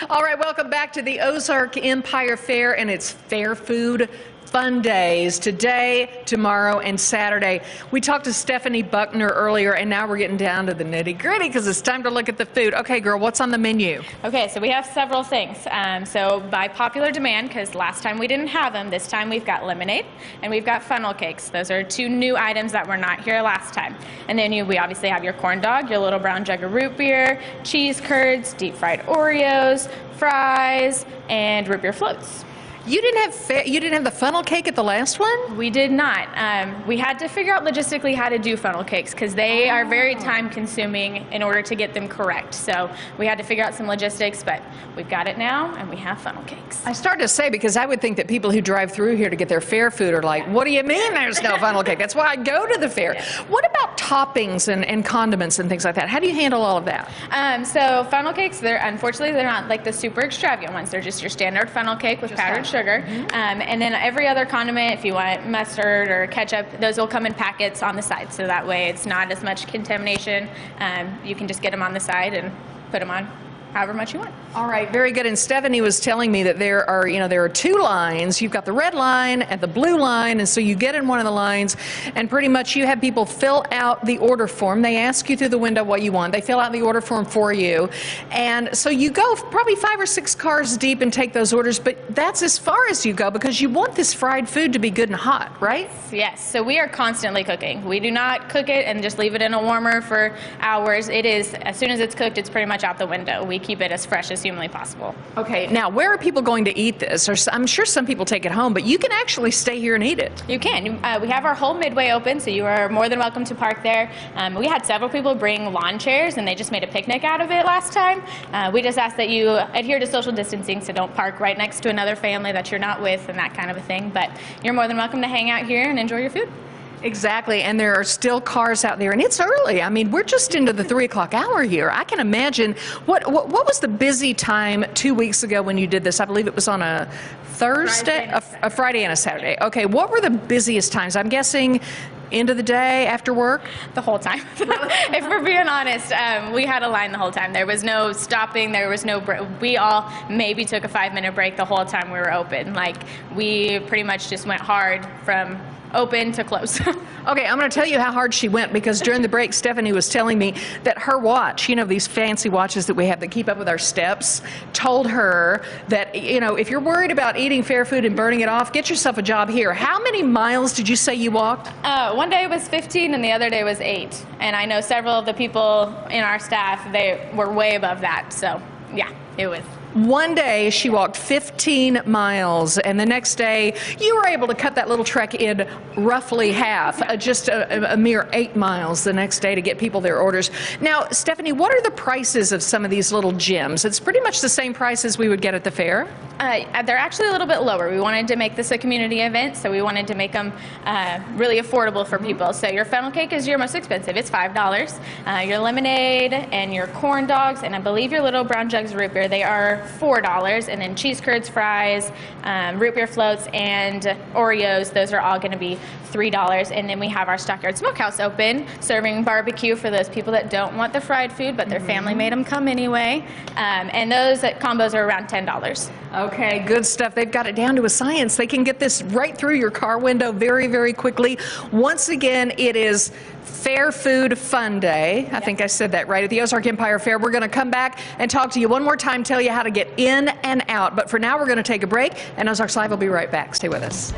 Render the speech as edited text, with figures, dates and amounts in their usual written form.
All right, welcome back to the Ozark Empire Fair, and it's Fair Food Fun Days today, tomorrow, and Saturday. We talked to Stephanie Buckner earlier, and now we're getting down to the nitty-gritty because it's time to look at the food. Okay, girl, what's on the menu? Okay, so we have several things. So by popular demand, because last time we didn't have them, this time we've got lemonade and we've got funnel cakes. Those are two new items that were not here last time. And then we obviously have your corn dog, your little brown jug of root beer, cheese curds, deep fried Oreos, fries, and root beer floats. You didn't have the funnel cake at the last one? We did not. We had to figure out logistically how to do funnel cakes because they are very time consuming in order to get them correct. So we had to figure out some logistics, but we've got it now and we have funnel cakes. I started to say, because I would think that people who drive through here to get their fair food are like, what do you mean there's no funnel cake? That's why I go to the fair. Yeah. What about toppings and condiments and things like that? How do you handle all of that? So funnel cakes, unfortunately they're not like the super extravagant ones. They're just your standard funnel cake with powdered sugar. And then every other condiment, if you want mustard or ketchup, those will come in packets on the side. So that way it's not as much contamination. You can just get them on the side and put them on however much you want. All right, very good. And Stephanie was telling me that there are two lines. You've got the red line and the blue line, and so you get in one of the lines, and pretty much you have people fill out the order form. They ask you through the window what you want. They fill out the order form for you, and so you go probably 5 or 6 cars deep and take those orders, but that's as far as you go because you want this fried food to be good and hot, right? Yes, so we are constantly cooking. We do not cook it and just leave it in a warmer for hours. It is, as soon as it's cooked, it's pretty much out the window. We keep it as fresh as humanly possible. Okay, now where are people going to eat this? Or I'm sure some people take it home, but you can actually stay here and eat it. You can. We have our whole midway open, so you are more than welcome to park there. We had several people bring lawn chairs, and they just made a picnic out of it last time. We just ask that you adhere to social distancing, so don't park right next to another family that you're not with and that kind of a thing. But you're more than welcome to hang out here and enjoy your food. Exactly, and there are still cars out there, and it's early. I mean, we're just into the 3 o'clock hour here. I can imagine, what was the busy time 2 weeks ago when you did this? I believe it was on a Thursday, a Friday and a Saturday. Okay, what were the busiest times? I'm guessing end of the day, after work? The whole time. If we're being honest, we had a line the whole time. There was no stopping, there was no break. We all maybe took a 5-minute break the whole time we were open. Like, we pretty much just went hard from open to close. Okay, I'm going to tell you how hard she went, because during the break, Stephanie was telling me that her watch, these fancy watches that we have that keep up with our steps, told her that, if you're worried about eating fair food and burning it off, get yourself a job here. How many miles did you say you walked? One day was 15 and the other day was 8. And I know several of the people in our staff, they were way above that. So yeah, it was. One day she walked 15 miles, and the next day you were able to cut that little trek in roughly half, just a mere 8 miles the next day to get people their orders. Now, Stephanie, what are the prices of some of these little gems? It's pretty much the same prices we would get at the fair? They're actually a little bit lower. We wanted to make this a community event, so we wanted to make them really affordable for people. So your funnel cake is your most expensive. It's $5. Your lemonade and your corn dogs, and I believe your little brown jugs of root beer, they are $4. And then cheese curds, fries, root beer floats, and Oreos, those are all going to be $3. And then we have our Stockyard Smokehouse open, serving barbecue for those people that don't want the fried food, but their family made them come anyway. And those combos are around $10. Okay, good stuff. They've got it down to a science. They can get this right through your car window very, very quickly. Once again, it is Fair Food Fun Day. I think I said that right, at the Ozark Empire Fair. We're going to come back and talk to you one more time, tell you how to get in and out. But for now, we're going to take a break, and Ozarks Live will be right back. Stay with us.